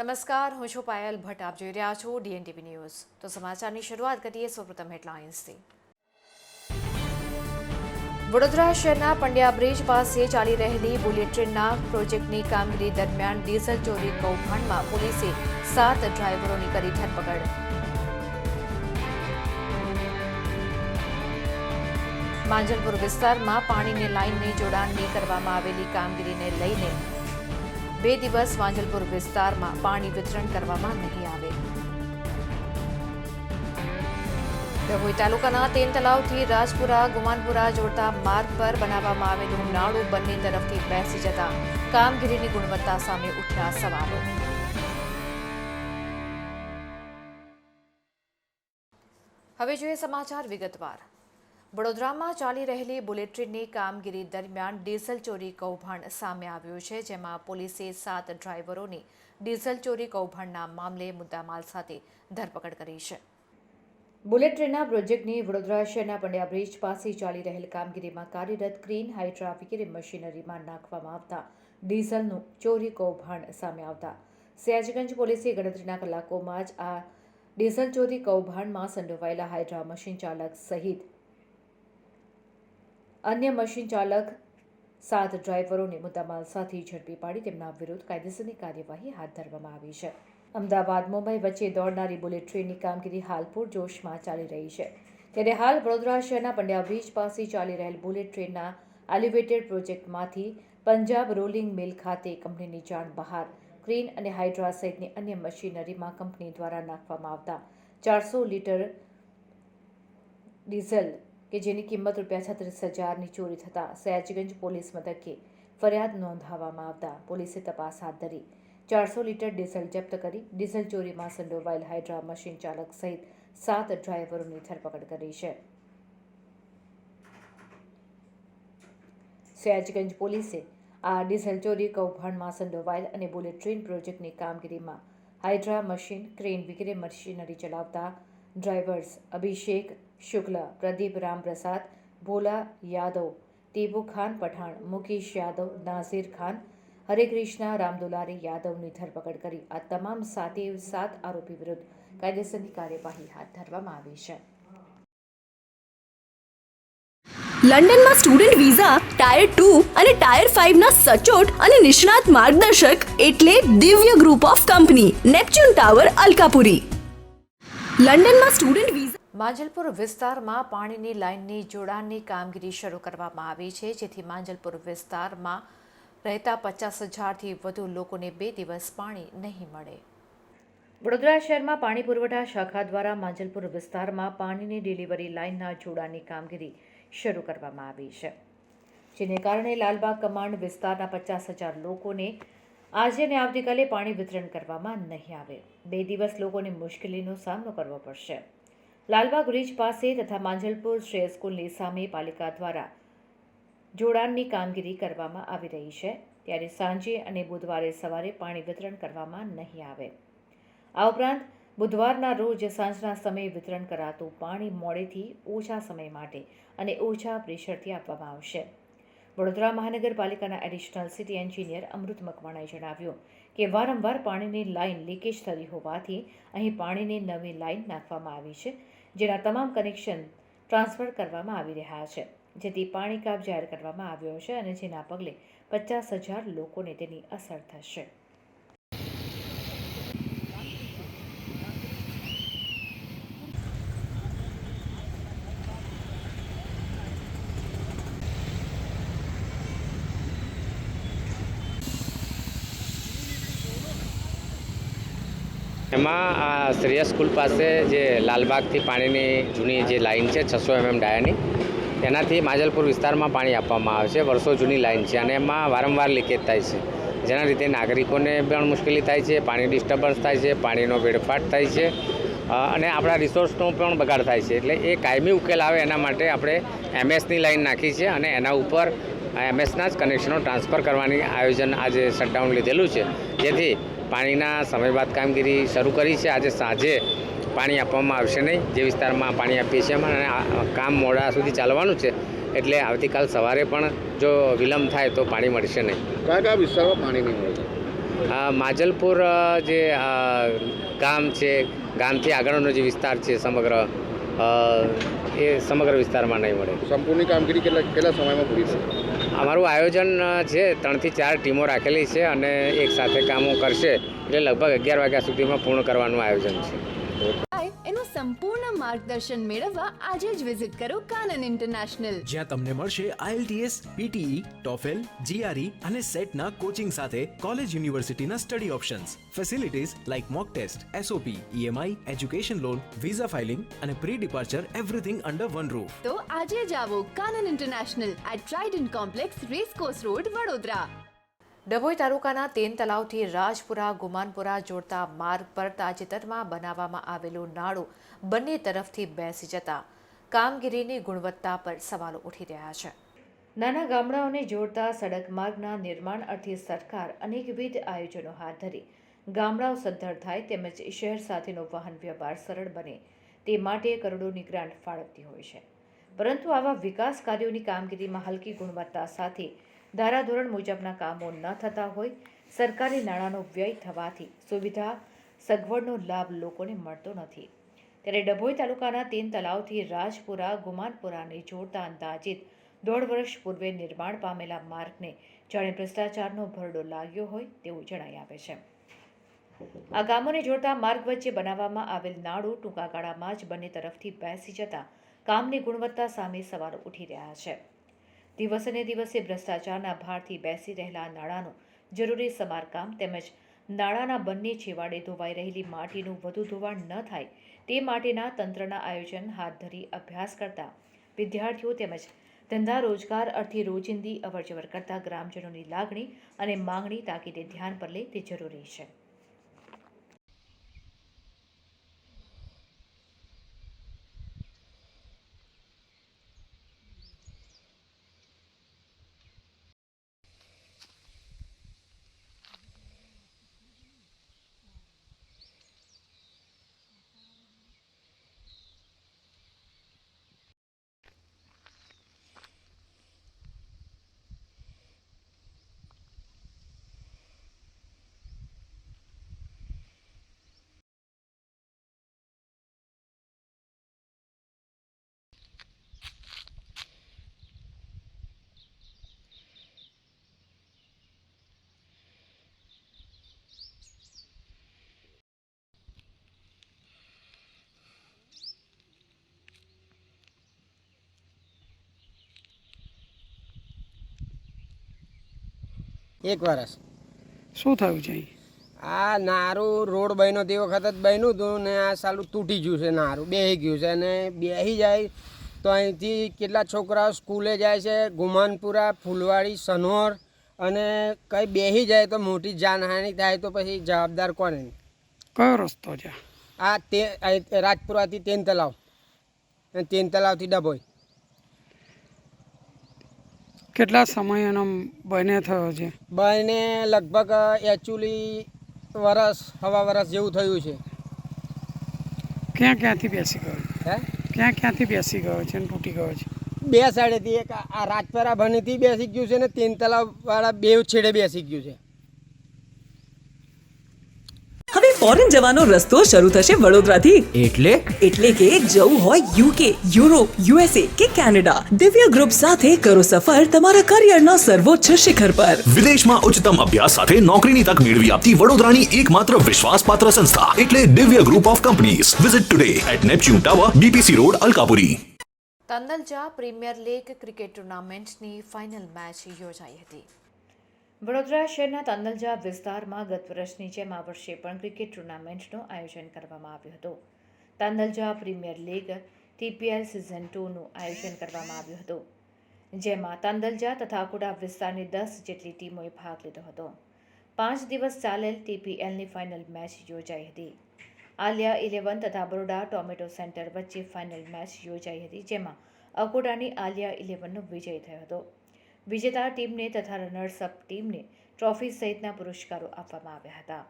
નમસ્કાર, હું છું પાયલ ભટ્ટ. આપ જોઈ રહ્યા છો DNTV ન્યૂઝ. તો સમાચારની શરૂઆત કરીએ સૌપ્રથમ હેડલાઇન્સથી. વડોદરા શહેરના પંડ્યા બ્રિજ પાસે ચાલી રહેલી બુલેટ ટ્રેનના પ્રોજેક્ટની કામગીરી દરમિયાન ડીઝલ ચોરી કૌભાંડમાં પોલીસે 7 ડ્રાઈવરોની કરી ધરપકડ. માંજલપુર વિસ્તારમાં પાણીની લાઇનની જોડાણની કરવામાં આવેલી કામગીરીને લઈને 2 દિવસ માંજલપુર વિસ્તારમાં પાણી વિતરણ કરવામાં નહીં આવે. ડભોઈ તાલુકાના તેન તલાવથી રાજપુરા ગુમાનપુરા જોડતા માર્ગ પર બનાવવામાં આવેલું નાળું બંને તરફથી બેસી જતા કામગીરીની ગુણવત્તા સામે ઉઠ્યા સવાલો. હવે જોઈએ સમાચાર વિગતવાર. વડોદરામાં ચાલી રહેલી બુલેટ ટ્રેનની કામગીરી દરમિયાન ડીઝલ ચોરી કૌભાંડ સામે આવ્યું છે, જેમાં પોલીસે 7 ડ્રાઈવરોની ડીઝલ ચોરી કૌભાંડના મામલે મુદ્દામાલ સાથે ધરપકડ કરી છે. બુલેટ ટ્રેનના પ્રોજેક્ટની વડોદરા શહેરના પંડ્યા બ્રિજ પાસે ચાલી રહેલ કામગીરીમાં કાર્યરત ક્રેન, હાઇડ્રા વગેરે મશીનરીમાં નાખવામાં આવતા ડીઝલનું ચોરી કૌભાંડ સામે આવતા સયાજગંજ પોલીસે ગણતરીના કલાકોમાં જ આ ડીઝલ ચોરી કૌભાંડમાં સંડોવાયેલા હાઇડ્રા મશીન ચાલક સહિત અન્ય મશીન ચાલક 7 ડ્રાઈવરોને મુદ્દામાલ સાથે ઝડપી પાડી તેમના વિરુદ્ધ કાયદેસરની કાર્યવાહી હાથ ધરવામાં આવી છે. અમદાવાદ મુંબઈ વચ્ચે દોડનારી બુલેટ ટ્રેનની કામગીરી હાલ પૂરજોશમાં ચાલી રહી છે. ત્યારે હાલ વડોદરા શહેરના પંડ્યા બ્રિજ પાસે ચાલી રહેલ બુલેટ ટ્રેનના એલિવેટેડ પ્રોજેક્ટમાંથી પંજાબ રોલિંગ મિલ ખાતે કંપનીની જાણ બહાર ક્રેન અને હાઇડ્રા સહિતની અન્ય મશીનરીમાં કંપની દ્વારા નાખવામાં આવતા 400 લીટર ડીઝલ કે જેની કિંમત ₹36,000ની ચોરી થતાં સયાજગંજ પોલીસ મથકે ફરિયાદ નોંધાવવામાં આવતા પોલીસે તપાસ હાથ ધરી 400 લીટર ડીઝલ જપ્ત કરી ડીઝલ ચોરીમાં સંડોવાયેલ હાઇડ્રા મશીન ચાલક સહિત 7 ડ્રાઈવરોની ધરપકડ કરી છે. સયાજગંજ પોલીસે આ ડીઝલ ચોરી કૌભાંડમાં સંડોવાયેલ અને બુલેટ ટ્રેન પ્રોજેક્ટની કામગીરીમાં હાઇડ્રા મશીન, ક્રેન વગેરે મશીનરી ચલાવતા ડ્રાઈવર્સ અભિષેક શુક્લ, પ્રદીપ રામપ્રસાદ, ભોલા યાદવ, ટીબુ ખાન પઠાણ, મુકેશ યાદવ, નાઝીર ખાન, હરેકૃષ્ણા રામદુલારી યાદવની ધરપકડ કરી આ તમામ 7 આરોપી વિરુદ્ધ કાયદેસરની કાર્યવાહી હાથ ધરવામાં આવી છે. લંડનમાં સ્ટુડન્ટ વિઝા ટાયર 2 અને ટાયર 5 ના સચોટ અને નિષ્ણાત માર્ગદર્શક એટલે Divya group of company, Neptune tower, Alkapuri. લંડનમાં સ્ટુડન્ટ વિઝા. માંજલપુર વિસ્તારમાં પાણીની લાઇનની જોડાણની કામગીરી શરૂ કરવામાં આવી છે, જેથી માંજલપુર વિસ્તારમાં રહેતા 50,000થી વધુ લોકોને 2 દિવસ પાણી નહીં મળે. વડોદરા શહેરમાં પાણી પુરવઠા શાખા દ્વારા માંજલપુર વિસ્તારમાં પાણીની ડિલિવરી લાઇનના જોડાણની કામગીરી શરૂ કરવામાં આવી છે, જેને કારણે લાલબાગ કમાન્ડ વિસ્તારના 50,000 લોકોને આજે અને આવતીકાલે પાણી વિતરણ કરવામાં નહીં આવે. 2 દિવસ લોકોને મુશ્કેલીનો સામનો કરવો પડશે. લાલબાગ બ્રિજ પાસે તથા માંજલપુર શ્રેય સ્કૂલની સામે પાલિકા દ્વારા જોડાણની કામગીરી કરવામાં આવી રહી છે, ત્યારે સાંજે અને બુધવારે સવારે પાણી વિતરણ કરવામાં નહીં આવે. આ ઉપરાંત બુધવારના રોજ સાંજના સમયે વિતરણ કરાતું પાણી મોડેથી ઓછા સમય માટે અને ઓછા પ્રેશરથી આપવામાં આવશે. વડોદરા મહાનગરપાલિકાના એડિશનલ સિટી એન્જિનિયર અમૃત મકવાણાએ જણાવ્યું કે વારંવાર પાણીની લાઇન લીકેજ થતી હોવાથી અહીં પાણીની નવી લાઇન નાખવામાં આવી છે, જેના તમામ કનેક્શન ટ્રાન્સફર કરવામાં આવી રહ્યા છે, જેથી પાણી કાપ જાહેર કરવામાં આવ્યો છે અને જેના પગલે 50,000 લોકોને તેની અસર થશે. એમાં આ શ્રેય સ્કૂલ પાસે જે લાલબાગથી પાણીની જૂની જે લાઇન છે 600 mm ડાયાની, તેનાથી માંજલપુર વિસ્તારમાં પાણી આપવામાં આવે છે. વર્ષો જૂની લાઇન છે અને એમાં વારંવાર લીકેજ થાય છે, જેના લીધે નાગરિકોને પણ મુશ્કેલી થાય છે, પાણી ડિસ્ટર્બન્સ થાય છે, પાણીનો વેડફાટ થાય છે અને આપણા રિસોર્સનો પણ બગાડ થાય છે. એટલે એ કાયમી ઉકેલ આવે એના માટે આપણે MS-ની લાઇન નાખી છે અને એના ઉપર MS-ના જ કનેક્શનો ટ્રાન્સફર કરવાની આયોજન આજે શટડાઉન લીધેલું છે, જેથી પાણીના સમય બાદ કામગીરી શરૂ કરી છે. આજે સાંજે પાણી આપવામાં આવશે નહીં, જે વિસ્તારમાં પાણી આપીએ છીએ અને કામ મોડા સુધી ચાલવાનું છે, એટલે આવતીકાલ સવારે પણ જો વિલંબ થાય તો પાણી મળશે નહીં. કયા કયા વિસ્તારમાં પાણી નહીં મળે? માજલપુર જે ગામ છે, ગામથી આગળનો જે વિસ્તાર છે સમગ્ર, એ સમગ્ર વિસ્તારમાં નહીં મળે. સંપૂર્ણ કામગીરી કેટલા સમયમાં પૂરી થશે? અમારું આયોજન છે 3 થી 4 ટીમો રાખેલી છે અને એક સાથે કામો કરશે એટલે લગભગ 11 વાગ્યા સુધીમાં પૂર્ણ કરવાનું આયોજન છે. એનું સંપૂર્ણ માર્ગદર્શન મેળવવા આજે જ વિઝિટ કરો કાનન ઇન્ટરનેશનલ, જ્યાં તમને મળશે IELTS, PTE, TOEFL, GRE અને સેટના કોચિંગ સાથે કોલેજ યુનિવર્સિટીના study options, facilities like mock test, SOP, EMI, education loan, visa filing અને pre departure everything under one roof. તો આજે જ આવો Kanan international at Trident complex, racecourse road, Vadodara. Dabhoi તાલુકાના તેન તલાવથી રાજપુરા ગુમાનપુરા જોડતા માર્ગ પર તાજેતરમાં બનાવવામાં આવેલું નાળું બંને તરફથી બેસી જતા કામગીરીની ગુણવત્તા પર સવાલો ઉઠી રહ્યા છે. નાના ગામડાઓને જોડતા સડક માર્ગના નિર્માણ અર્થે સરકાર અનેકવિધ આયોજનો હાથ ધરી ગામડાઓ સદ્ધર થાય તેમજ શહેર સાથેનો વાહન વ્યવહાર સરળ બને તે માટે કરોડોની ગ્રાન્ટ ફાળવતી હોય છે. પરંતુ આવા વિકાસ કાર્યોની કામગીરીમાં હલકી ગુણવત્તા સાથે ધારાધોરણ મુજબના કામો ન થતા હોય, સરકારી નાણાંનો વ્યય થવાથી સુવિધા સગવડનો લાભ લોકોને મળતો નથી. ત્યારે ડભોઈ તાલુકાના તેન તલાવથી રાજપુરા ગુમાનપુરાને જોડતા અંદાજિત 1.5 વર્ષ પૂર્વે નિર્માણ પામેલા માર્ગને જાણે ભ્રષ્ટાચારનો ભરડો લાગ્યો હોય તેવું જણાઈ આવે છે. આ ગામોને જોડતા માર્ગ વચ્ચે બનાવવામાં આવેલ નાળું ટૂંકા ગાળામાં જ બંને તરફથી બેસી જતા કામની ગુણવત્તા સામે સવાલો ઉઠી રહ્યા છે. દિવસે દિવસે ભ્રષ્ટાચારના ભારથી બેસી રહેલા નાળાનું જરૂરી સમારકામ તેમજ નાળાના બંને છેવાડે ધોવાઈ રહેલી માટીનું વધુ ધોવાણ ન થાય તે માટેના તંત્રના આયોજન હાથ ધરી અભ્યાસ કરતા વિદ્યાર્થીઓ તેમજ ધંધા રોજગાર અર્થે રોજિંદી અવરજવર કરતા ગ્રામજનોની લાગણી અને માંગણી તાકીદે ધ્યાન પર લે તે જરૂરી છે. એક વર્ષ. શું થયું છે? આ નારું રોડ બન્યો તે વખત જ બન્યું હતું ને આ સાલું તૂટી ગયું છે, નારું બેસી ગયું છે અને બેસી જાય તો અહીંથી કેટલા છોકરાઓ સ્કૂલે જાય છે, ગુમાનપુરા, ફૂલવાડી, સનોર, અને કંઈ બેસી જાય તો મોટી જાનહાનિ થાય તો પછી જવાબદાર કોને? કયો રસ્તો છે? આ રાજપુરાથી તેન તલાવ અને તેન તલાવથી ડભોઈ. કેટલા સમય એનો બને થયો છે? બને લગભગ એકચ્યુઅલી સવા વર્ષ જેવું થયું છે. ક્યાંથી બેસી ગયો? હે, ક્યાંથી બેસી ગયો છે અને તૂટી ગયો છે? બે સાઈડેથી, એક આ રાજપરા ભણીથી બેસી ગયું છે ને તેન તલાવવાળા બે છેડે બેસી ગયું છે. હવે ફોરેન જવાનો રસ્તો શરૂ થશે વડોદરાથી. એટલે કે જવું હોય UK, યુરોપ, USA કે કેનેડા, દિવ્ય ગ્રુપ સાથે કરો સફર તમારા કરિયરના સર્વોચ્ચ શિખર પર. વિદેશમાં ઉચ્ચતમ અભ્યાસ સાથે નોકરીની તક મેળવી આપતી વડોદરાની એકમાત્ર વિશ્વાસપાત્ર સંસ્થા એટલે Divya group of companies. Visit today at Neptune tower, BPC road, Alkapuri. Tandalja premier league cricket ટુર્નામેન્ટની ફાઇનલ મેચ યોજાઈ હતી. વડોદરા શહેરના તાંદલજા વિસ્તારમાં ગત વર્ષની જેમ આ વર્ષે પણ ક્રિકેટ ટુર્નામેન્ટનું આયોજન કરવામાં આવ્યું હતું. Tandalja premier league TPL season 2નું આયોજન કરવામાં આવ્યું હતું, જેમાં તાંદલજા તથા અકોટા વિસ્તારની 10 જેટલી ટીમોએ ભાગ લીધો હતો. 5 દિવસ ચાલેલ TPLની ફાઇનલ મેચ યોજાઈ હતી. આલિયા 11 તથા બરોડા ટોમેટો સેન્ટર વચ્ચે ફાઇનલ મેચ યોજાઈ હતી, જેમાં અકોટાની આલિયા 11નો વિજય થયો હતો. વિજેતા ટીમને તથા રનર્સઅપ ટીમને ટ્રોફી સહિતના પુરસ્કારો આપવામાં આવ્યા હતા.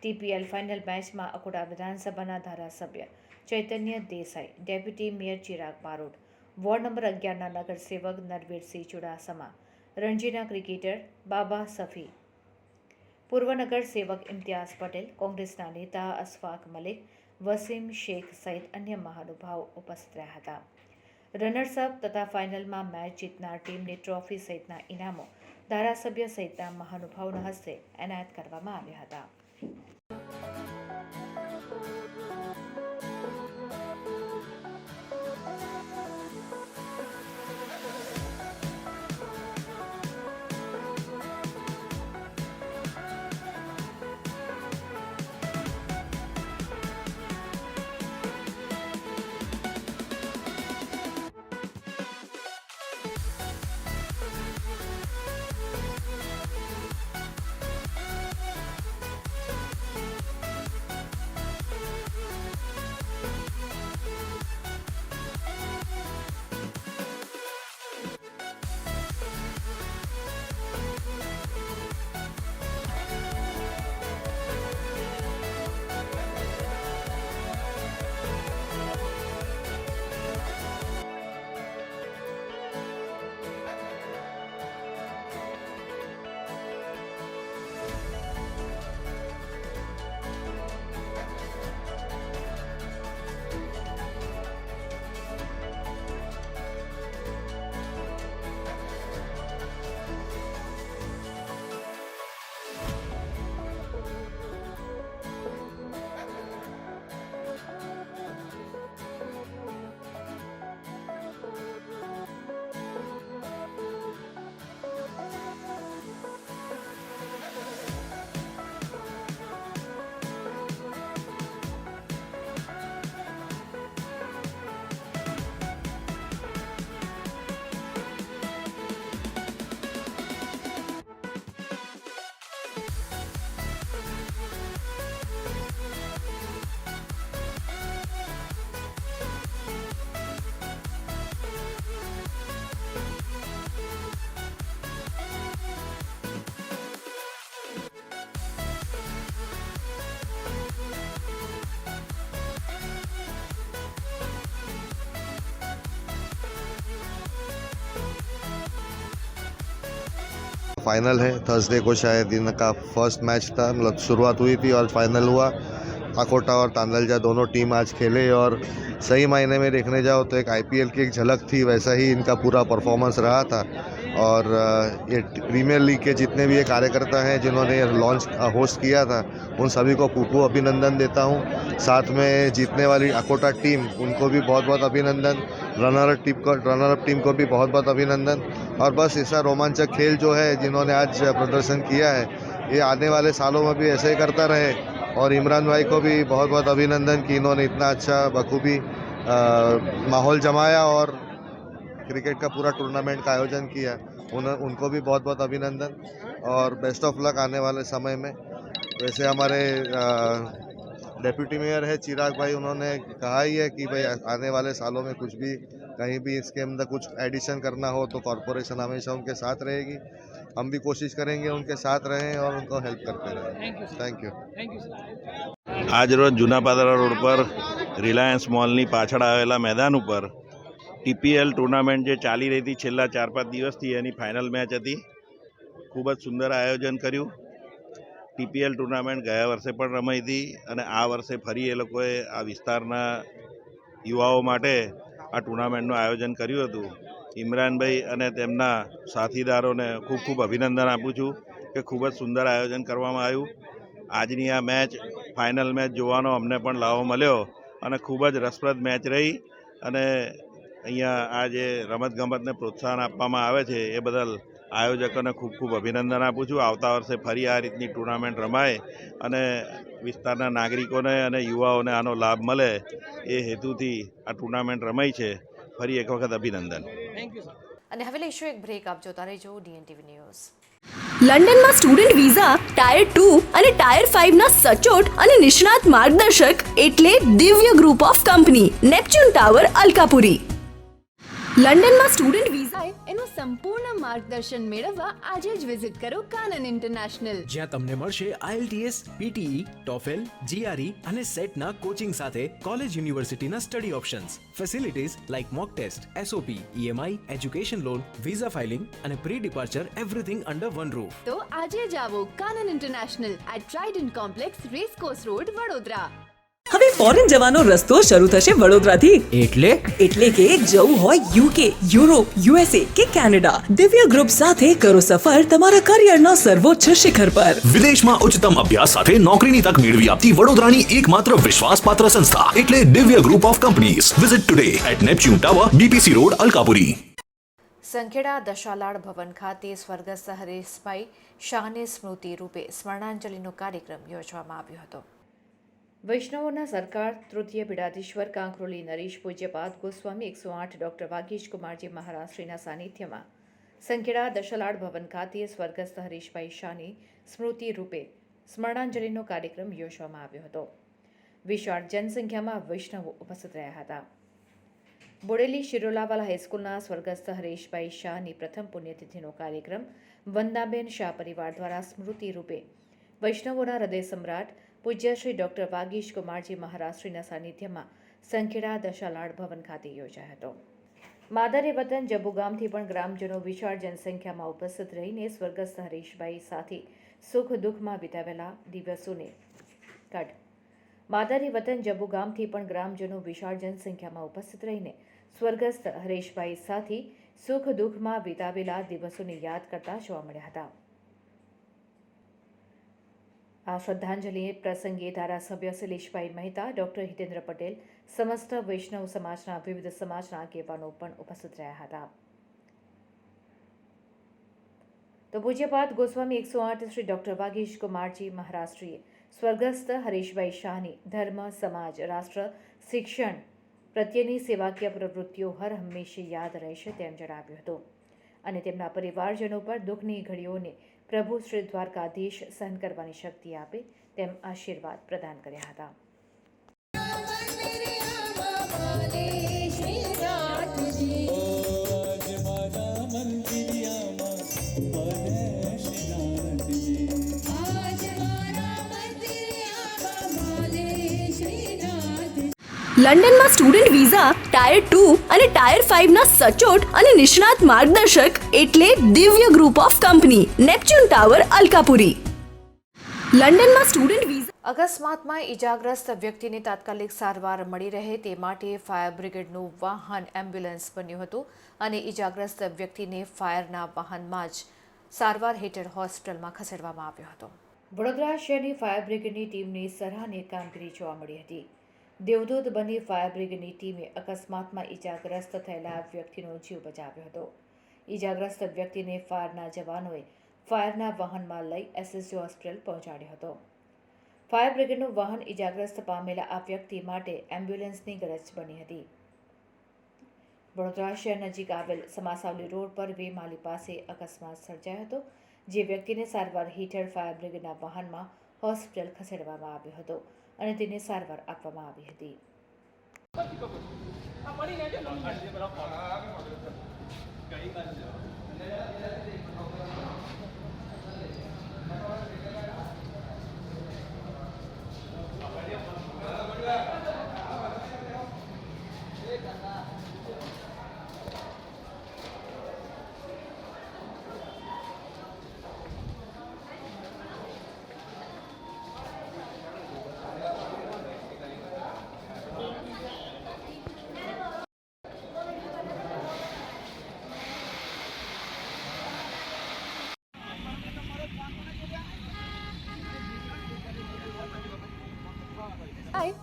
TPL ફાઇનલ મેચમાં અકોટા વિધાનસભાના ધારાસભ્ય Chaitanya Desai, deputy mayor Chirag Barot, ward number 11ના નગરસેવક નરવીરસિંહ ચુડાસમા, રણજીના ક્રિકેટર બાબા સફી, પૂર્વ નગર સેવક ઇમ્તિયાઝ પટેલ, કોંગ્રેસના નેતા અશફાક મલિક, વસીમ શેખ સહિત અન્ય મહાનુભાવો ઉપસ્થિત રહ્યા હતા. રનર્સઅપ તથા ફાઇનલમાં મેચ જીતનાર ટીમને ટ્રોફી સહિતના ઇનામો ધારાસભ્ય સહિતના મહાનુભાવોના હસ્તે એનાયત કરવામાં આવ્યા હતા. फाइनल है थर्सडे को, शायद इनका फर्स्ट मैच था, मतलब शुरुआत हुई थी और फाइनल हुआ. अकोटा और तांदलजा दोनों टीम आज खेले और सही मायने में देखने जाओ तो एक आईपीएल की एक झलक थी, वैसा ही इनका पूरा परफॉर्मेंस रहा था. और ये प्रीमियर लीग के जितने भी ये कार्यकर्ता हैं जिन्होंने लॉन्च होस्ट किया था, उन सभी को खूब अभिनंदन देता हूँ. साथ में जीतने वाली अकोटा टीम, उनको भी बहुत बहुत अभिनंदन. रनर अप टीम को भी बहुत बहुत अभिनंदन. और बस ऐसा रोमांचक खेल जो है जिन्होंने आज प्रदर्शन किया है, ये आने वाले सालों में भी ऐसे ही करता रहे. और इमरान भाई को भी बहुत बहुत अभिनंदन कि इन्होंने इतना अच्छा बखूबी माहौल जमाया और क्रिकेट का पूरा टूर्नामेंट का आयोजन किया. उनको भी बहुत बहुत अभिनंदन और बेस्ट ऑफ लक आने वाले समय में. वैसे हमारे डेप्यूटी मेयर है चिराग भाई, उन्होंने कहा ही है कि भाई आने वाले सालों में कुछ भी कहीं भी इसके अंदर कुछ एडिशन करना हो तो कॉरपोरेशन हमेशा उनके साथ रहेगी. हम भी कोशिश करेंगे उनके साथ रहें और उनको हेल्प करते रहें. Thank you. આજ રોજ જૂના પાદરા રોડ પર રિલાયન્સ મોલની પાછળ આવેલા મેદાન ઉપર ટીપીએલ ટુર્નામેન્ટ જે ચાલી રહી હતી છેલ્લા 4-5 દિવસથી, એની ફાઇનલ મેચ હતી. ખૂબ જ સુંદર આયોજન કર્યું. ટીપીએલ ટુર્નામેન્ટ ગયા વર્ષે પણ રમાઈ હતી અને આ વર્ષે ફરી એ લોકોએ આ વિસ્તારના યુવાઓ માટે આ ટુર્નામેન્ટનું આયોજન કર્યું હતું. ઇમરાનભાઈ અને તેમના સાથીદારોને ખૂબ ખૂબ અભિનંદન આપું છું કે ખૂબ જ સુંદર આયોજન કરવામાં આવ્યું. આજની આ મેચ ફાઇનલ મેચ જોવાનો અમને પણ લાવો મળ્યો અને ખૂબ જ રસપ્રદ મેચ રહી. અને અહીંયા આ જે રમતગમતને પ્રોત્સાહન આપવામાં આવે છે એ બદલ આયોજકોને ખૂબ ખૂબ અભિનંદન આપું છું. આવતા વર્ષે ફરી આ રીતની ટુર્નામેન્ટ રમાય અને વિસ્તારના નાગરિકોને અને યુવાઓને આનો લાભ મળે એ હેતુથી આ ટુર્નામેન્ટ રમાઈ છે. ફરી એક વખત અભિનંદન. અને હવે લઈશું એક બ્રેક. આપ જોતા રહેજો DNTV ન્યૂઝ. લંડનમાં સ્ટુડન્ટ વિઝા ટાયર 2 અને ટાયર 5 ના સચોટ અને નિષ્ણાત માર્ગદર્શક એટલે Divya group of company, Neptune tower, Alkapuri. લંડનમાં સ્ટુડન્ટ વિઝા એનું સંપૂર્ણ માર્ગદર્શન મેળવવા આજે જ વિઝિટ કરો કાનન ઇન્ટરનેશનલ. જ્યાં તમને મળશે IELTS, PTE, TOEFL, GRE અને સેટના કોચિંગ સાથે કોલેજ યુનિવર્સિટીના study options, facilities like mock test, SOP, EMI, education loan, visa filing અને pre departure everything under one roof. તો આજે જ આવો Kanan international at Trident complex, racecourse road, Vadodara. હવે ફોરેન જવાનો રસ્તો શરૂ થશે વડોદરાથી. એટલે કે જવું હોય UK, યુરોપ, USA કે કેનેડા, દિવ્ય ગ્રુપ સાથે કરો સફર તમારા કરિયરના સર્વોચ્ચ શિખર પર. વિદેશમાં ઉચ્ચતમ અભ્યાસ સાથે નોકરીની તક મેળવી આપતી વડોદરાની એકમાત્ર વિશ્વાસપાત્ર સંસ્થા એટલે Divya group of companies. Visit today at Neptune tower, BPC road, Alkapuri. Sankheda Dashalad ભવન ખાતે સ્વર્ગસ્થ હરેશભાઈ શાહની સ્મૃતિ રૂપે સ્મરણાંજલિનો કાર્યક્રમ યોજવામાં આવ્યો હતો. વૈષ્ણવોના સરકાર તૃતીય પીડાધીશ્વર કાંકરોલી નરેશ પૂજ્યપાદ ગોસ્વામી 108 ડૉક્ટર વાગીશ કુમારજી મહારાજશ્રીના સાનિધ્યમાં સંખેડા દશાલાડ ભવન ખાતે સ્વર્ગસ્થ હરીશભાઈ શાહની સ્મૃતિ રૂપે સ્મરણાંજલિનો કાર્યક્રમ યોજવામાં આવ્યો હતો. વિશાળ જનસંખ્યામાં વૈષ્ણવો ઉપસ્થિત રહ્યા હતા. બોડેલી શિરોલાવાલા હાઈસ્કૂલના સ્વર્ગસ્થ હરેશભાઈ શાહની પ્રથમ પુણ્યતિથિનો કાર્યક્રમ વંદાબેન શાહ પરિવાર દ્વારા સ્મૃતિ રૂપે વૈષ્ણવોના હૃદય સમ્રાટ પૂજ્ય શ્રી ડૉક્ટર વાગીશ કુમારજી મહારાજશ્રીના સાનિધ્યમાં સંખેડા દશાલાડ ભવન ખાતે યોજાયો હતો. માદરે વતન જબુ ગામથી પણ ગ્રામજનો વિશાળ જનસંખ્યામાં ઉપસ્થિત રહીને સ્વર્ગસ્થ હરીશભાઈ સાથે સુખ દુઃખમાં વિતાવેલા દિવસોને માદરે વતન જબુ ગામથી પણ ગ્રામજનો વિશાળ જનસંખ્યામાં ઉપસ્થિત રહીને સ્વર્ગસ્થ હરીશભાઈ સાથે સુખ દુઃખમાં વિતાવેલા દિવસોને યાદ કરતા જોવા મળ્યા હતા. આ શ્રદ્ધાંજલિ પ્રસંગે ધારાસભ્ય શૈલેષભાઈ મહેતા, ડૉક્ટર હિતેન્દ્ર પટેલ, સમસ્ત વૈષ્ણવ સમાજના વિવિધ સમાજના આગેવાનો પણ ઉપસ્થિત રહ્યા હતા. તો પૂજ્યપાદ ગોસ્વામી 108 શ્રી ડૉક્ટર વાગીશ કુમારજી મહારાજશ્રીએ સ્વર્ગસ્થ હરીશભાઈ શાહની ધર્મ, સમાજ, રાષ્ટ્ર, શિક્ષણ પ્રત્યેની સેવાકીય પ્રવૃત્તિઓ હર હંમેશા યાદ રહેશે તેમ જણાવ્યું હતું અને તેમના પરિવારજનો પર દુઃખની ઘડીઓને પ્રભુ શ્રી દ્વારકાધીશ સહન કરવાની શક્તિ આપે તેમ આશીર્વાદ પ્રદાન કર્યા હતા. લંડનમાં સ્ટુડન્ટ વિઝા ટાયર 2 અને ટાયર 5 ના સચોટ અને નિષ્ણાત માર્ગદર્શક એટલે Divya group of company, Neptune tower, Alkapuri. લંડનમાં સ્ટુડન્ટ વિઝા અકસ્માતમાં ઇજાગ્રસ્ત વ્યક્તિને તાત્કાલિક સારવાર મળી રહે તે માટે ફાયર બ્રિગેડનું વાહન એમ્બ્યુલન્સ બન્યું હતું અને ઇજાગ્રસ્ત વ્યક્તિને ફાયરના વાહનમાં જ સારવાર હેઠળ હોસ્પિટલમાં ખસેડવામાં આવ્યો હતો. વડોદરા શહેરની ફાયર બ્રિગેડની ટીમની સરાહનીય કામગીરી જોવા મળી હતી. દેવદૂત બની ફાયર બ્રિગેડની ટીમે અકસ્માતમાં ઇજાગ્રસ્ત થયેલા વ્યક્તિનો જીવ બચાવ્યો હતો. ઇજાગ્રસ્ત વ્યક્તિને ફાયરના જવાનોએ ફાયરના વાહનમાં લઈ SSG હોસ્પિટલ પહોંચાડ્યો હતો. ફાયર બ્રિગેડનું વાહન ઇજાગ્રસ્ત પામેલા આ વ્યક્તિ માટે એમ્બ્યુલન્સની ગરજ બની હતી. વડોદરા શહેર નજીક આવેલ સમાસાવલી રોડ પર વેમાલી પાસે અકસ્માત સર્જાયો હતો, જે વ્યક્તિને સારવાર હેઠળ ફાયર બ્રિગેડના વાહનમાં હોસ્પિટલ ખસેડવામાં આવ્યો હતો અને તેને સારવાર આપવામાં આવી હતી.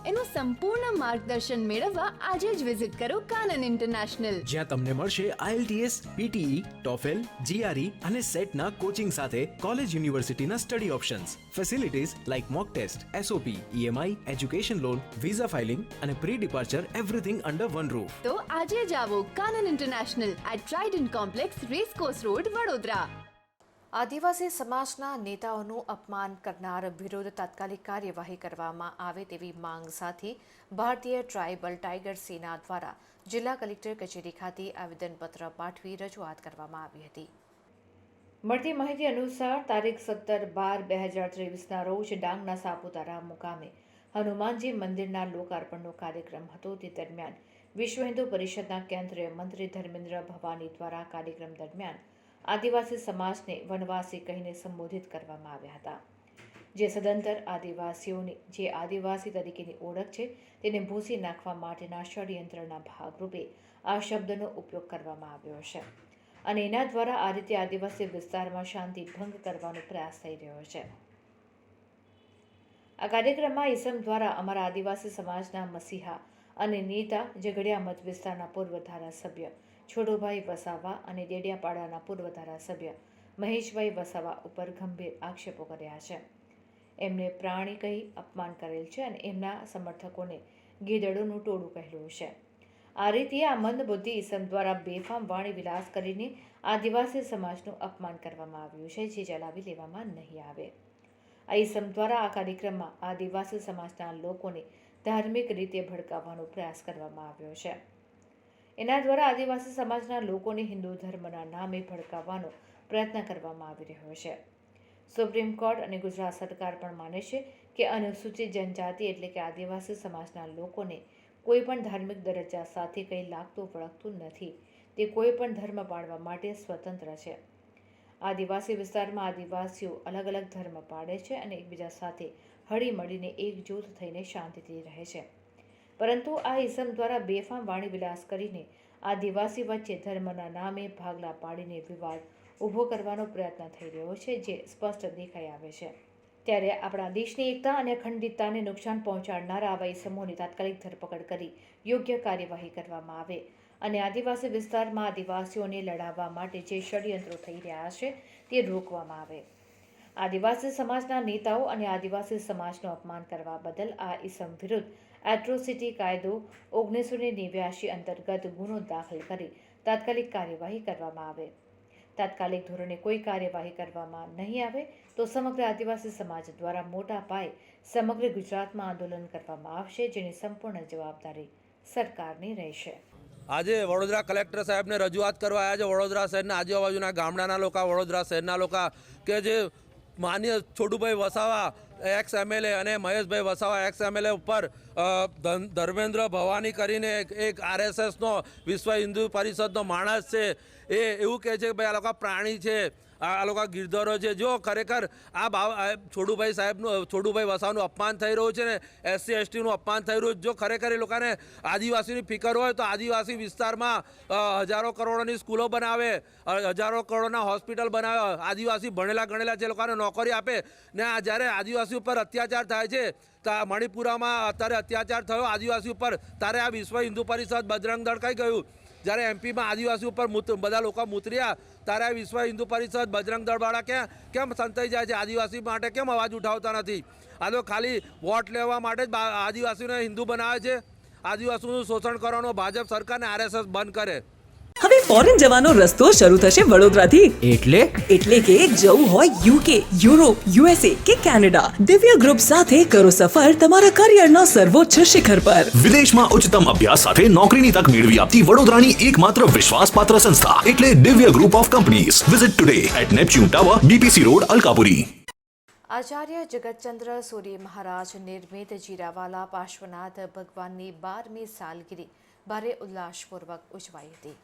એનું સંપૂર્ણ માર્ગદર્શન મેળવવા આજે જ વિઝિટ કરો કાનન ઇન્ટરનેશનલ. જ્યાં તમને મળશે IELTS, PTE, TOEFL, GRE અને સેટના કોચિંગ સાથે કોલેજ યુનિવર્સિટીના study options, facilities like mock test, SOP, EMI, education loan, visa filing અને pre departure everything under one roof. તો આજે જ આવો Kanan international at Trident complex, racecourse road, Vadodara. આદિવાસી સમાજના નેતાઓનું અપમાન કરનાર વિરુદ્ધ તાત્કાલિક કાર્યવાહી કરવામાં આવે તેવી માંગ સાથે ભારતીય ટ્રાઇબલ ટાઇગર સેના દ્વારા જિલ્લા કલેક્ટર કચેરી ખાતે આવેદનપત્ર પાઠવી રજૂઆત કરવામાં આવી હતી. મળતી માહિતી અનુસાર તારીખ 17/12/2023ના રોજ ડાંગના સાપુતારા મુકામે હનુમાનજી મંદિરના લોકાર્પણનો કાર્યક્રમ હતો. તે દરમિયાન વિશ્વ હિન્દુ પરિષદના કેન્દ્રીય મંત્રી ધર્મેન્દ્ર ભવાની દ્વારા કાર્યક્રમ દરમિયાન આદિવાસી સમાજને વનવાસી કહીને સંબોધિત કરવામાં આવ્યા હતા. જે સદંતર આદિવાસીઓની જે આદિવાસી તરીકેની ઓળખ છે તેને ભૂંસી નાખવા માટેના ષડયંત્રના ભાગરૂપે આ શબ્દનો ઉપયોગ કરવામાં આવ્યો છે અને એના દ્વારા આ રીતે આદિવાસી વિસ્તારમાં શાંતિ ભંગ કરવાનો પ્રયાસ થઈ રહ્યો છે. આ કાર્યક્રમમાં ઇસમ દ્વારા અમારા આદિવાસી સમાજના મસીહા અને નેતા ઝઘડિયા મત વિસ્તારના પૂર્વ ધારાસભ્ય છોડુભાઈ વસાવા અને ડેડિયાપાડાના પૂર્વ ધારાસભ્ય મહેશભાઈ વસાવા ઉપર ગંભીર આક્ષેપો કર્યા છે. એમને પ્રાણી કહી અપમાન કરેલ છે અને એમના સમર્થકોને ગીદડોનું ટોળું કહેલું છે. આ રીતે આ મંદબુદ્ધિ ઇસમ દ્વારા બેફામ વાણી વિલાસ કરીને આદિવાસી સમાજનું અપમાન કરવામાં આવ્યું છે, જે ચલાવી લેવામાં નહીં આવે. આ ઇસમ દ્વારા આ કાર્યક્રમમાં આદિવાસી સમાજના લોકોને ધાર્મિક રીતે ભડકાવવાનો પ્રયાસ કરવામાં આવ્યો છે. એના દ્વારા આદિવાસી સમાજના લોકોને હિન્દુ ધર્મના નામે ભડકાવવાનો પ્રયત્ન કરવામાં આવી રહ્યો છે. સુપ્રીમ કોર્ટ અને ગુજરાત સરકાર પણ માને છે કે અનુસૂચિત જનજાતિ એટલે કે આદિવાસી સમાજના લોકોને કોઈ પણ ધાર્મિક દરજ્જા સાથે કંઈ લાગતું વળગતું નથી. તે કોઈ પણ ધર્મ પાળવા માટે સ્વતંત્ર છે. આદિવાસી વિસ્તારમાં આદિવાસીઓ અલગ અલગ ધર્મ પાળે છે અને એકબીજા સાથે હળી મળીને એકજૂથ થઈને શાંતિથી રહે છે. પરંતુ આ ઇસમ દ્વારા બેફામ વાણી વિલાસ કરીને આદિવાસી વચ્ચે ધર્મના નામે ભાગલા પાડીને વિવાદ ઊભો કરવાનો પ્રયત્ન થઈ રહ્યો છે, જે સ્પષ્ટ દેખાઈ આવે છે. ત્યારે આપણા દેશની એકતા અને અખંડિતતાને નુકસાન પહોંચાડનારા આવા ઇસમોની તાત્કાલિક ધરપકડ કરી યોગ્ય કાર્યવાહી કરવામાં આવે અને આદિવાસી વિસ્તારમાં આદિવાસીઓને લડાવવા માટે જે ષડયંત્રો થઈ રહ્યા છે તે રોકવામાં આવે. આદિવાસી સમાજના નેતાઓ અને આદિવાસી સમાજનું અપમાન કરવા બદલ આ ઇસમ વિરુદ્ધ એટ્રોસિટી કાયદો 1989 અંતર્ગત ગુનો દાખલ કરી તાત્કાલિક કાર્યવાહી કરવામાં આવે. તાત્કાલિક ધોરણે કોઈ કાર્યવાહી કરવામાં નહીં આવે તો સમગ્ર આદિવાસી સમાજ દ્વારા મોટા પાયે સમગ્ર ગુજરાતમાં આંદોલન કરવામાં આવશે, જેની સંપૂર્ણ જવાબદારી સરકારની રહેશે. આજે વડોદરા કલેક્ટર સાહેબને રજૂઆત કરવા આવ્યા છે. વડોદરા શહેરના આજુબાજુના ગામડાના લોકો, વડોદરા શહેરના લોકો કે જે માન્ય છોટુભાઈ વસાવા એક્સ એમએલએ અને મહેશભાઈ વસાવા એક્સ એમએલએ ઉપર ધર્મેન્દ્ર ભવાની કરીને એક આરએસએસનો વિશ્વ હિન્દુ પરિષદનો માણસ છે, એ એવું કહે છે કે ભાઈ આ લોકો પ્રાણી છે, આ લોકો ગિરધરો છે. જો ખરેખર આ છોટુભાઈ વસાવાનું અપમાન થઈ રહ્યું છે ને, SC STનું અપમાન થઈ રહ્યું છે. જો ખરેખર એ લોકોને આદિવાસીની ફિકર હોય તો આદિવાસી વિસ્તારમાં હજારો કરોડોની સ્કૂલો બનાવે, હજારો કરોડોના હોસ્પિટલ બનાવે, આદિવાસી ભણેલા ગણેલા જે લોકોને નોકરી આપે. ને આ જ્યારે આદિવાસી ઉપર અત્યાચાર થાય છે, મણિપુરામાં અત્યારે અત્યાચાર થયો આદિવાસી ઉપર, ત્યારે આ વિશ્વ હિન્દુ પરિષદ બજરંગ દળ કઈ ગયું. જ્યારે એમપીમાં આદિવાસી ઉપર બધા લોકો મૂતર્યા, ત્યારે આ વિશ્વ હિન્દુ પરિષદ બજરંગ દળવાળા કેમ સંતાઈ જાય છે? આદિવાસી માટે કેમ અવાજ ઉઠાવતા નથી? આ તો ખાલી વોટ લેવા માટે જ આદિવાસીને હિન્દુ બનાવે છે. આદિવાસીનું શોષણ કરવાનો ભાજપ સરકાર ને RSS બંધ કરે. હવે ફોરેન જવાનો રસ્તો શરૂ થશે વડોદરાથી. એટલે કે જવું હોય UK, યુરોપ, USA કે કેનેડા, દિવ્ય ગ્રુપ સાથે કરો સફર તમારા કરિયરના સર્વોચ્ચ શિખર પર. વિદેશમાં ઉચ્ચતમ અભ્યાસ સાથે નોકરીની તક મેળવી આપતી વડોદરાની એકમાત્ર વિશ્વાસપાત્ર સંસ્થા એટલે Divya group of companies. Visit today at Neptune tower, BPC road, Alkapuri. Acharya Jagatchandra સૂર્ય મહારાજ નિર્મિત જીરાવાલા પાર્શ્વનાથ ભગવાનની 12મી સાલગીરી ભારે ઉલ્લાસપૂર્વક ઉજવાઈ હતી.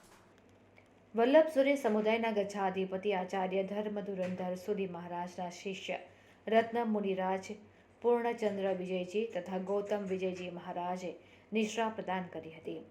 વલ્લભ સૂર્ય સમુદાયના ગચ્છાધિપતિ આચાર્ય ધર્મ ધુરંધર સૂર્ય મહારાજના શિષ્ય રત્ન મુનિરાજ પૂર્ણચંદ્ર વિજયજી તથા ગૌતમ વિજયજી મહારાજે નિશ્રા પ્રદાન કરી હતી.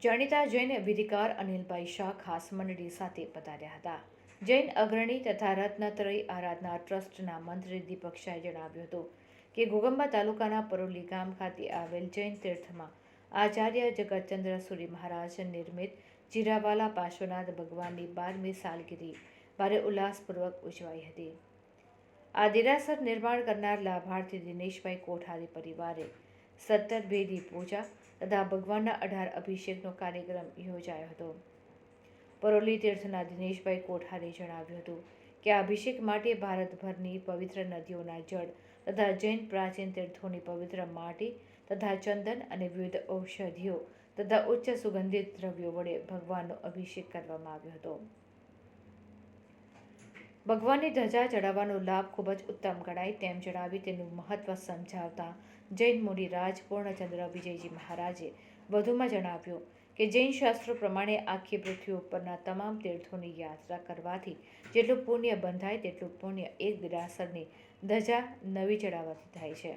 જાણીતા જૈન વિધિકાર અનિલભાઈ શાહ ખાસ મંડળી સાથે પધાર્યા હતા. જૈન અગ્રણી તથા રત્નત્રય આરાધના ટ્રસ્ટના મંત્રી દીપક શાહે જણાવ્યું હતું કે ઘોગંબા તાલુકાના પરોલી ગામ ખાતે આવેલ જૈન તીર્થમાં આચાર્ય જગતચંદ્ર સૂર્ય મહારાજ નિર્મિત જીરાવાલા પાર્શ્વનાથ ભગવાનની 12મી સાલગીરી ભારે ઉલ્લાસપૂર્વક ઉજવાઈ હતી. આ દેરાસર નિર્માણ કરનાર લાભાર્થી દિનેશભાઈ કોઠારી પરિવારે 17 ભેદી પૂજા તથા ભગવાનના 18 અભિષેકનો કાર્યક્રમ યોજાયો હતો. પરોલી તીર્થના દિનેશભાઈ કોઠારે જણાવ્યું હતું કે આ અભિષેક માટે ભારતભરની પવિત્ર નદીઓના જળ તથા જૈન પ્રાચીન તીર્થોની પવિત્ર માટી તથા ચંદન અને વિવિધ ઔષધિઓ તથા ઉચ્ચ સુગંધિત દ્રવ્યો વડે ભગવાનનો અભિષેક કરવામાં આવ્યો હતો. ભગવાનની ધજા ચડાવવાનો લાભ ખૂબ જ ઉત્તમ ગણાય તેમ જણાવી તેનું મહત્વ સમજાવતા જૈન મુનિરાજ પૂર્ણચંદ્ર વિજયજી મહારાજે વધુમાં જણાવ્યું કે જૈન શાસ્ત્રો પ્રમાણે આખી પૃથ્વી ઉપરના તમામ તીર્થોની યાત્રા કરવાથી જેટલું પુણ્ય બંધાય તેટલું પુણ્ય એક દેરાસરની ધજા નવી ચડાવવાથી થાય છે.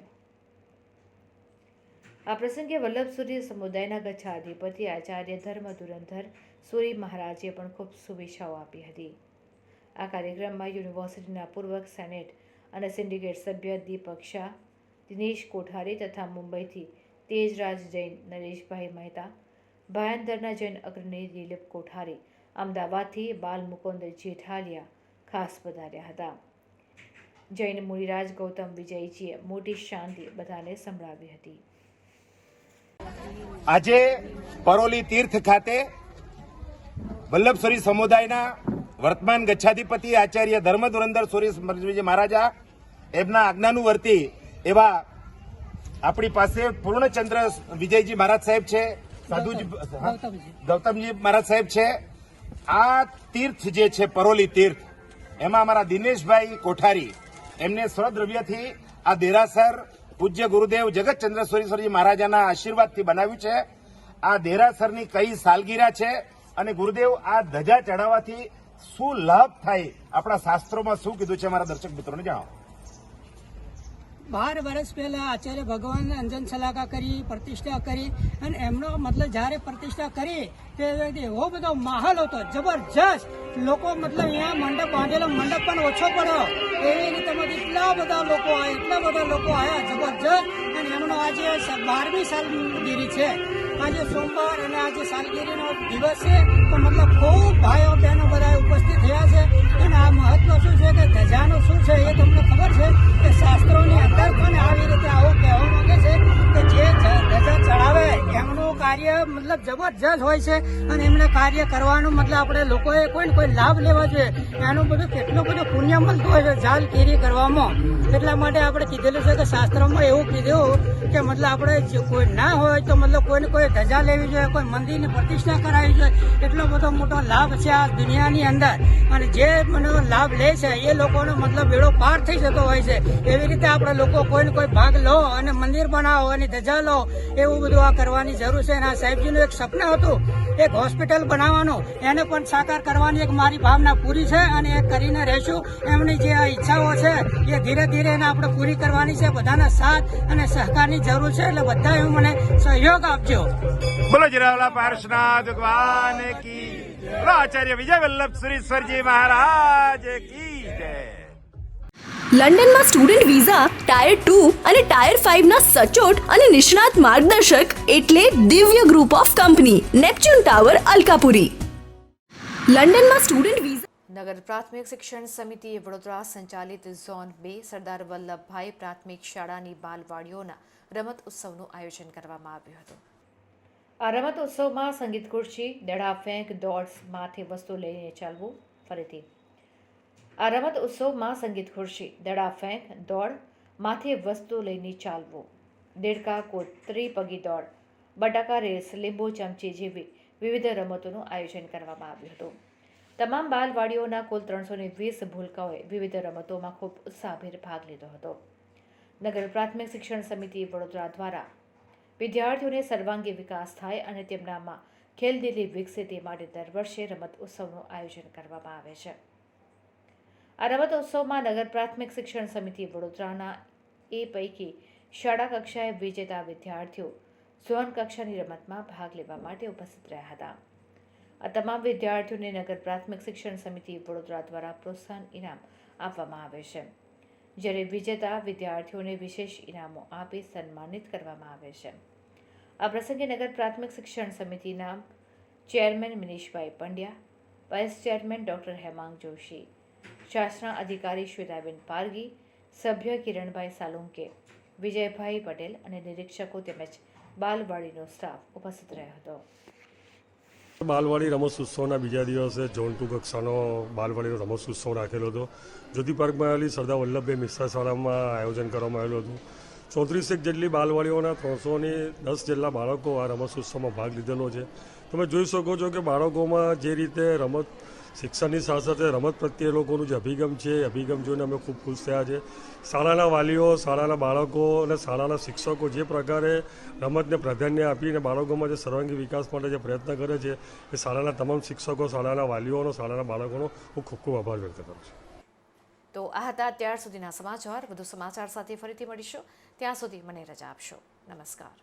આ પ્રસંગે વલ્લભ સૂરી સમુદાયના ગચ્છાધિપતિ આચાર્ય ધર્મ ધુરંધર સૂરી મહારાજે પણ ખૂબ શુભેચ્છાઓ આપી હતી. આ કાર્યક્રમમાં યુનિવર્સિટીના પૂર્વ સેનેટ અને સિન્ડિકેટ સભ્ય દીપક શાહ, દિનેશ કોઠારી તથા મુંબઈથી તેજરાજ જૈન, નરેશભાઈ મહેતા, ભાયંદરના જૈન અગ્રણી દિલીપ કોઠારી, અમદાવાદથી બાલ મુકુંદ જેઠાલિયા ખાસ પધાર્યા હતા. જૈન મુનિરાજ ગૌતમ વિજયજીએ મોટી શાંતિ બધાને સંભળાવી હતી. આજે પરોલી તીર્થ ખાતે વલ્લભસુરી સમુદાયના વર્તમાન ગચ્છાધિપતિ આચાર્ય ધર્મ ધુરંધર સૂરી મહારાજા એમના આજ્ઞાનુવર્તી એવા આપણી પાસે પૂર્ણચંદ્ર વિજયજી મહારાજ સાહેબ છે, સાધુજી ગૌતમજી મહારાજ સાહેબ છે. આ તીર્થ જે છે પરોલી તીર્થ, એમાં અમારા દિનેશભાઈ કોઠારી એમને સ્વદ્રવ્યથી આ દેરાસર પૂજ્ય ગુરુદેવ જગતચંદ્ર સૂરીશ્વરજી મહારાજાના આશીર્વાદથી બનાવ્યું છે. આ દેરાસરની કઈ સાલગીરા છે અને ગુરુદેવ આ ધજા ચડાવવાથી શું લાભ થાય, આપણા શાસ્ત્રોમાં શું કીધું છે, અમારા દર્શક મિત્રોને જણાવો. 12 વર્ષ પહેલા આચાર્ય ભગવાનને અંજન સલાકા કરી, પ્રતિષ્ઠા કરી અને એમનો મતલબ જ્યારે પ્રતિષ્ઠા કરી તે એવો બધો માહોલ હતો જબરજસ્ત. લોકો મતલબ અહીંયા મંડપ બાંધેલો મંડપ પણ ઓછો પડ્યો એવી રીતે એટલા બધા લોકો આવ્યા જબરજસ્ત. અને એમનો આજે 12મી સાલગીરી છે. આજે સોમવાર અને આજે સાલગીરીનો દિવસ છે તો મતલબ ખૂબ ભાઈઓ બહેનો બધા ઉપસ્થિત થયા છે. અને આ મહત્વ શું છે કે ધજાનું શું છે એ તમને ખબર છે કે શાસ્ત્રોની અંદર પણ આવી રીતે આવું કહેવા માંગે છે કે જે ધજા ચડાવે એમનું કાર્ય મતલબ જબરજસ્ત હોય છે અને એમને કાર્ય કરવાનું મતલબ આપણે લોકોએ કોઈ લાભ લેવા જોઈએ. એનું બધું કેટલું બધું પુણ્ય મળતું હોય છે જાલગીરી કરવામાં. એટલા માટે આપણે કીધેલું છે કે શાસ્ત્રોમાં એવું કીધું કે મતલબ આપણે કોઈ ના હોય તો મતલબ કોઈને કોઈ ધજા લેવી જોઈએ, કોઈ મંદિરની પ્રતિષ્ઠા કરાવી જોઈએ. એટલો બધો મોટો લાભ છે આ દુનિયાની અંદર અને જે લાભ લે છે એ લોકોનો મતલબ બેડો પાર થઈ જતો હોય છે. એવી રીતે આપણે લોકો કોઈને કોઈ ભાગ લો અને મંદિર બનાવો અને ધજા લો, એવું બધું આ કરવાની જરૂર છે. અને આ સાહેબજીનું એક સપનું હતું એક હોસ્પિટલ બનાવવાનું, એને પણ સાકાર કરવાની એક મારી ભાવના પૂરી છે અને એ કરીને રહેશું. એમની જે ઈચ્છાઓ છે એ ધીરે ધીરે એને આપણે પૂરી કરવાની છે. બધાના સાથ અને સહકારની જરૂર છે એટલે બધા એવું મને સહયોગ આપજો. બોલો જીરાવલા પાર્શનાથ ભગવાન કી, બોલો આચાર્ય વિજય વલ્લભ સુરીશ્વરજી મહારાજ કી જય. લંડનમાં સ્ટુડન્ટ વિઝા ટાયર 2 અને ટાયર 5 ના સચોટ અને નિષ્ણાત માર્ગદર્શક એટલે Divya group of company, Neptune tower, Alkapuri. લંડનમાં સ્ટુડન્ટ વિઝા. નગર પ્રાથમિક શિક્ષણ સમિતિએ વડોદરા સંચાલિત ઝોન 2 સરદાર વલ્લભભાઈ પ્રાથમિક શાળાની બાલવાડીઓના રમત ઉત્સવનું આયોજન કરવામાં આવ્યું હતું. આ રમત ઉત્સવમાં સંગીત ખુરશી, દડા ફેંક, દોડ, માથે વસ્તુ લઈને ચાલવું. ફરીથી આ રમત ઉત્સવમાં સંગીત ખુરશી, દડા ફેંક, દોડ, માથે વસ્તુ લઈને ચાલવું, દેડકા કૂદ, ત્રિપગી દોડ, બટાકા રેસ, લીંબુ ચમચી જેવી વિવિધ રમતોનું આયોજન કરવામાં આવ્યું હતું. તમામ બાલવાડીઓના કુલ 320 ભૂલકાઓએ વિવિધ રમતોમાં ખૂબ ઉત્સાહભેર ભાગ લીધો હતો. નગર પ્રાથમિક શિક્ષણ સમિતિ વડોદરા દ્વારા વિદ્યાર્થીઓને સર્વાંગી વિકાસ થાય અને તેમનામાં ખેલદિલી વિકસે તે માટે દર વર્ષે રમત ઉત્સવનું આયોજન કરવામાં આવે છે. આ રમત ઉત્સવમાં નગર પ્રાથમિક શિક્ષણ સમિતિ વડોદરાના એ પૈકી શાળા કક્ષાએ વિજેતા વિદ્યાર્થીઓ ઝોન કક્ષાની રમતમાં ભાગ લેવા માટે ઉપસ્થિત રહ્યા હતા. આ તમામ વિદ્યાર્થીઓને નગર પ્રાથમિક શિક્ષણ સમિતિ વડોદરા દ્વારા પ્રોત્સાહન ઇનામ આપવામાં આવે છે, જ્યારે વિજેતા વિદ્યાર્થીઓને વિશેષ ઇનામો આપી સન્માનિત કરવામાં આવે છે. આ પ્રસંગે નગર પ્રાથમિક શિક્ષણ સમિતિના chairman Manishbhai Pandya, vice chairman doctor Hemang Joshi, શાસના અધિકારી શ્વેતાબેન પારગી, સભ્ય કિરણભાઈ સાલુંકે, વિજયભાઈ પટેલ અને નિરીક્ષકો તેમજ બાલવાડીનો સ્ટાફ ઉપસ્થિત રહ્યો હતો. બાલવાડી રમતોત્સવના બીજા દિવસે ઝોન 2 કક્ષાનો બાલવાડીનો રમતોત્સવ રાખેલો હતો. જ્યોતિ પાર્કમાં આવેલી સરદાર વલ્લભભાઈ મિશ્રા શાળામાં આયોજન કરવામાં આવેલું હતું. 34 જેટલી બાલવાડીઓના 310 જેટલા બાળકો આ રમતોત્સવમાં ભાગ લીધેલો છે. તમે જોઈ શકો છો કે બાળકોમાં જે રીતે રમત શિક્ષણની સાથે સાથે રમત પ્રત્યે લોકોનું જે અભિગમ છે એ અભિગમ જોઈને અમે ખૂબ ખુશ થયા છે. શાળાના વાલીઓ, શાળાના બાળકો અને શાળાના શિક્ષકો જે પ્રકારે રમતને પ્રાધાન્ય આપીને બાળકોમાં જે સર્વાંગી વિકાસ માટે જે પ્રયત્ન કરે છે એ શાળાના તમામ શિક્ષકો, શાળાના વાલીઓનો, શાળાના બાળકોનો હું ખૂબ ખૂબ આભાર વ્યક્ત કરું છું. તો આ હતા અત્યાર સુધીના સમાચાર. વધુ સમાચાર સાથે ફરીથી મળીશું. ત્યાં સુધી મને રજા આપશો. નમસ્કાર.